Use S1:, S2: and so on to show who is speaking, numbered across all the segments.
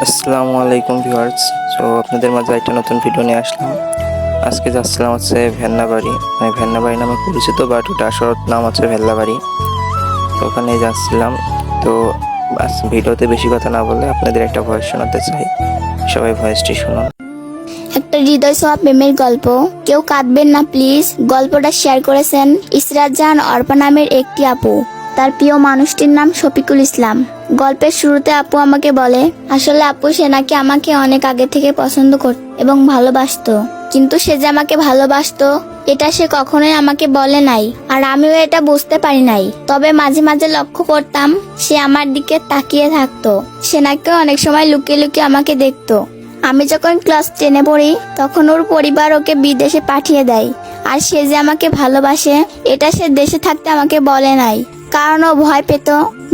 S1: আসসালামু আলাইকুম viewers. So আপনাদের মাঝে একটা নতুন ভিডিও নিয়ে আসলাম। আজকে যাচ্ছিলাম হচ্ছে ভেন্নাবাড়ি, মানে ভেন্নাবাড়ি নামে পরিচিত, বাট ওটা আসল নাম হচ্ছে ভেল্লাবাড়ি। তো ওখানে যাচ্ছিলাম। তো ভিডিওতে বেশি কথা না বলে আপনাদের একটা ভয়েস শোনাতে চাই, সবাই ভয়েসটি শুনুন।
S2: একটা হৃদয় ছোঁয়া প্রেমের গল্প, কেউ কাঁদবেন না প্লিজ। গল্পটা শেয়ার করেছেন ইসরাত জাহান অর্পা নামের একটি আপু। তার প্রিয় মানুষটির নাম শফিকুল ইসলাম। গল্পের শুরুতে আপু আমাকে বলে, আসলে আপু সে নাকি আমাকে অনেক আগে থেকে পছন্দ করত এবং ভালোবাসতো, কিন্তু সে যে আমাকে ভালোবাসতো এটা সে কখনোই আমাকে বলে নাই, আর আমিও এটা বুঝতে পারি নাই। তবে মাঝে মাঝে লক্ষ্য করতাম সে আমার দিকে তাকিয়ে থাকতো। সে নাকি অনেক সময় লুকিয়ে লুকিয়ে আমাকে দেখতো। আমি যখন ক্লাস 10-এ পড়ি তখন ওর পরিবার ওকে বিদেশে পাঠিয়ে দেয়, আর সে যে আমাকে ভালোবাসে এটা সে দেশে থাকতে আমাকে বলে নাই, কারণ ও ভয় পেত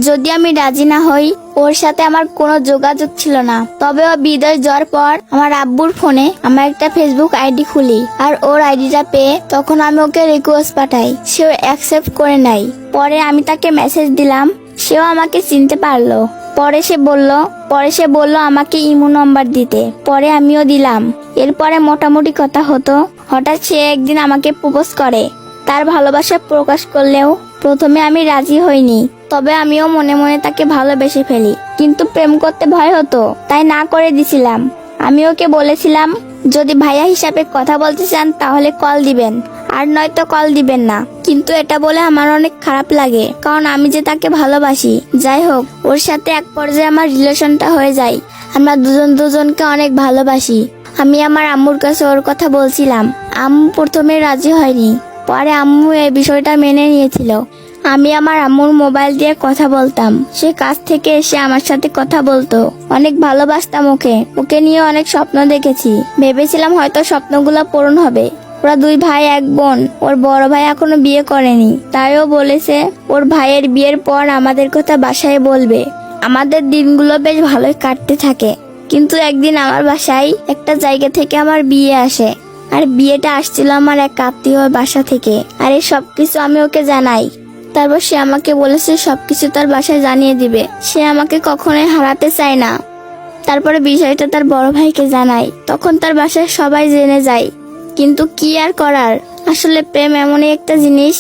S2: যদি আমি রাজি না হই ওর সাথে আমার কোনো যোগাযোগ ছিল না। তবে ও বিদেশ যাওয়ার পর আমার আব্বুর ফোনে আমার একটা ফেসবুক আইডি খুলি, আর ওর আইডিটা পেয়ে তখন আমি ওকে রিকোয়েস্ট পাঠাই। সেও অ্যাকসেপ্ট করে নেয়। পরে আমি তাকে মেসেজ দিলাম, সেও আমাকে চিনতে পারলো। পরে সে বলল আমাকে ইমো নাম্বার দিতে। পরে আমিও দিলাম। এরপরে মোটামুটি কথা হতো। হঠাৎ সে একদিন আমাকে প্রপোজ করে। তার ভালোবাসা প্রকাশ করলেও প্রথমে আমি রাজি হইনি। তবে আমিও মনে মনে তাকে ভালোবেসে ফেলি, কিন্তু প্রেম করতে ভয় হতো, তাই না করে দিছিলাম। আমি ওকে বলেছিলাম যদি ভাইয়া হিসাবে কথা বলতে চান তাহলে কল দিবেন, আর নয়তো কল দিবেন না। কিন্তু এটা বলে আমার অনেক খারাপ লাগে, কারণ আমি যে তাকে ভালোবাসি। যাই হোক, ওর সাথে এক পর্যায়ে আমার রিলেশনটা হয়ে যায়। আমরা দুজনকে অনেক ভালোবাসি। আমি আমার আম্মুর কাছে ওর কথা বলছিলাম। আম্মু প্রথমে রাজি হয়নি, পরে আম্মু এই বিষয়টা মেনে নিয়েছিল। আমি আমার আম্মুর মোবাইল দিয়ে কথা বলতাম, সে কাছ থেকে এসে আমার সাথে কথা বলতো। অনেক ভালোবাসতাম ওকে নিয়ে অনেক স্বপ্ন দেখেছি। ভেবেছিলাম হয়তো স্বপ্নগুলো পূরণ হবে। ওরা 2 ভাই 1 বোন। ওর বড় ভাই এখনো বিয়ে করেনি, তাইও বলেছে ওর ভাইয়ের বিয়ের পর আমাদের কথা বাসায় বলবে। আমাদের দিনগুলো বেশ ভালোই কাটতে থাকে। কিন্তু একদিন আমার বাসায় একটা জায়গা থেকে আমার বিয়ে আসে, আর বিয়েটা আসছিল আমার এক আত্মীয় বাসা থেকে। আর এই সবকিছু আমি ওকে জানাই। তারপর সে আমাকে বলেছে সবকিছু তার বাসায় জানিয়ে দিবে। সে আমাকে কখনোই হারাতে চায় না। তারপরে বিষয়টা তার বড় ভাইকে জানাই। তখন তার বাসায় সবাই জেনে যায়। কিন্তু কি আর করার, আসলে প্রেম এমনই একটা জিনিস,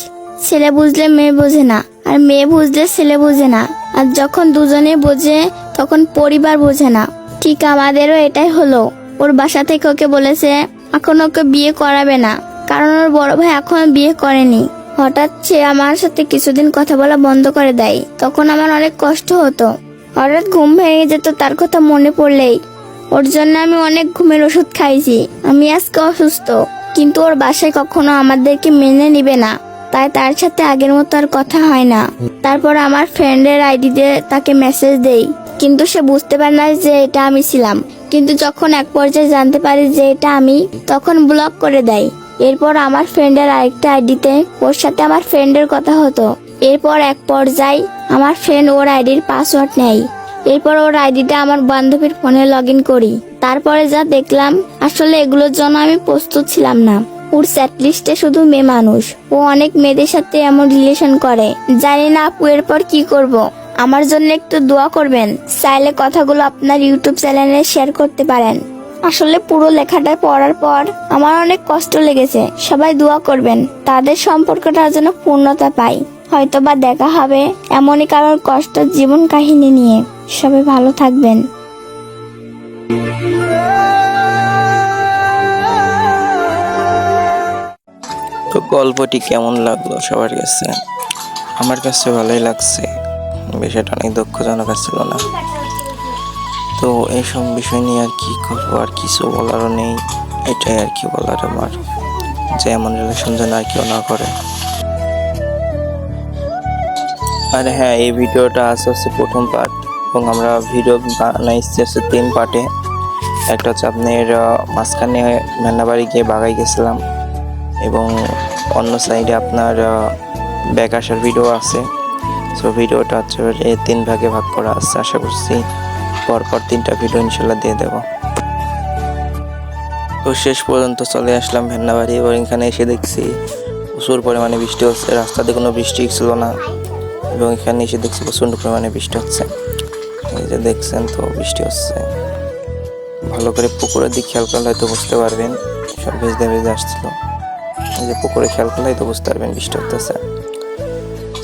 S2: ছেলে বুঝলে মেয়ে বোঝে না, আর মেয়ে বুঝলে ছেলে বোঝে না। আর যখন দুজনে বোঝে তখন পরিবার বোঝে না। ঠিক আমাদেরও এটাই হলো। ওর বাসা থেকে ওকে বলেছে এখন ওকে বিয়ে করাবে না, কারণ ওর বড় ভাই এখনো বিয়ে করেনি। হঠাৎ সে আমার সাথে কিছুদিন কথা বলা বন্ধ করে দেয়। তখন আমার অনেক কষ্ট হতো। হঠাৎ ঘুম ভেঙে যেত তার কথা মনে পড়লেই। ওর জন্য আমি অনেক ঘুমের ওষুধ খাইছি। আমি আজকে অসুস্থ, কিন্তু ওর বাসায় কখনো আমাদেরকে মেনে নিবে না, তাই তার সাথে আগের মতো আর কথা হয় না। তারপর আমার ফ্রেন্ডের আইডি দিয়ে তাকে মেসেজ দেই, কিন্তু সে বুঝতে পারে না যে এটা আমি ছিলাম। কিন্তু যখন এক পর্যায়ে জানতে পারি যে এটা আমি, তখন ব্লক করে দেয়। এরপর আমার ফ্রেন্ডের আরেকটা আইডিতে ওর সাথে আমার ফ্রেন্ডের কথা হতো। এরপর এক পর্যায়ে আমার ফ্রেন্ড ওর আইডির পাসওয়ার্ড নেয়। এরপর ওর আইডিটা আমার বান্ধবীর ফোনে লগ ইন করি। তারপরে যা দেখলাম, আসলে এগুলোর জন্য আমি প্রস্তুত ছিলাম না। ওর চ্যাট লিস্টে শুধু মেয়ে মানুষ। ও অনেক মেয়েদের সাথে এমন রিলেশন করে। জানি না আপু এরপর কি করব। আমার জন্য একটু দোয়া করবেন। চাইলে কথাগুলো আপনার ইউটিউব চ্যানেলে শেয়ার করতে পারেন। আসলে পুরো লেখাটা পড়ার পর আমার অনেক কষ্ট লেগেছে। সবাই দোয়া করবেন তাদের সম্পর্কটা যেন পূর্ণতা পায়। হয়তোবা দেখা হবে এমনই কারোর কষ্ট জীবন কাহিনী নিয়ে। সবাই ভালো থাকবেন।
S1: তো গল্পটি কেমন লাগলো সবার কাছে? আমার কাছে ভালোই লাগছে। বিষয়টা অনেক দুঃখজনক ছিল না। তো এইসব বিষয় নিয়ে আর কি করবো, আর কিছু বলারও নেই। এটাই আর কি বলার আমার, যে এমন রিলেশন যেন আর কেউ না করে। আর হ্যাঁ, এই ভিডিওটা হচ্ছে প্রথম পার্ট, এবং আমরা ভিডিও বানাইছি হচ্ছে 3 পার্টে। একটা হচ্ছে আপনার মাঝখানে ভেন্নাবাড়ি গিয়ে বাগাই গেছিলাম, এবং অন্য সাইডে আপনার ব্যাক আসার ভিডিও আছে। সো ভিডিওটা হচ্ছে 3 ভাগে ভাগ করা আছে। আশা করছি পরপর 3টা ভিডিও ইনশাল্লাহ দিয়ে দেব। তো শেষ পর্যন্ত চলে আসলাম ভেন্নাবাড়ি, এবং এখানে এসে দেখছি প্রচুর পরিমাণে বৃষ্টি হচ্ছে। রাস্তাতে কোনো বৃষ্টি ছিল না, এবং এখানে এসে দেখছি প্রচণ্ড পরিমাণে বৃষ্টি হচ্ছে। এই যে দেখছেন তো বৃষ্টি হচ্ছে। ভালো করে পুকুরের দিক খেয়াল করলে হয়তো বুঝতে পারবেন, সব ভেজে ভেজে আসছিল। এই যে পুকুরে খেয়াল করলে হয়তো বুঝতে পারবেন বৃষ্টি হতেছে।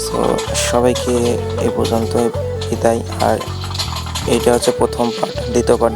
S1: সো সবাইকে এই পর্যন্ত বিদায়। আর এইটা হচ্ছে প্রথম পার্ট, দ্বিতীয় পার্ট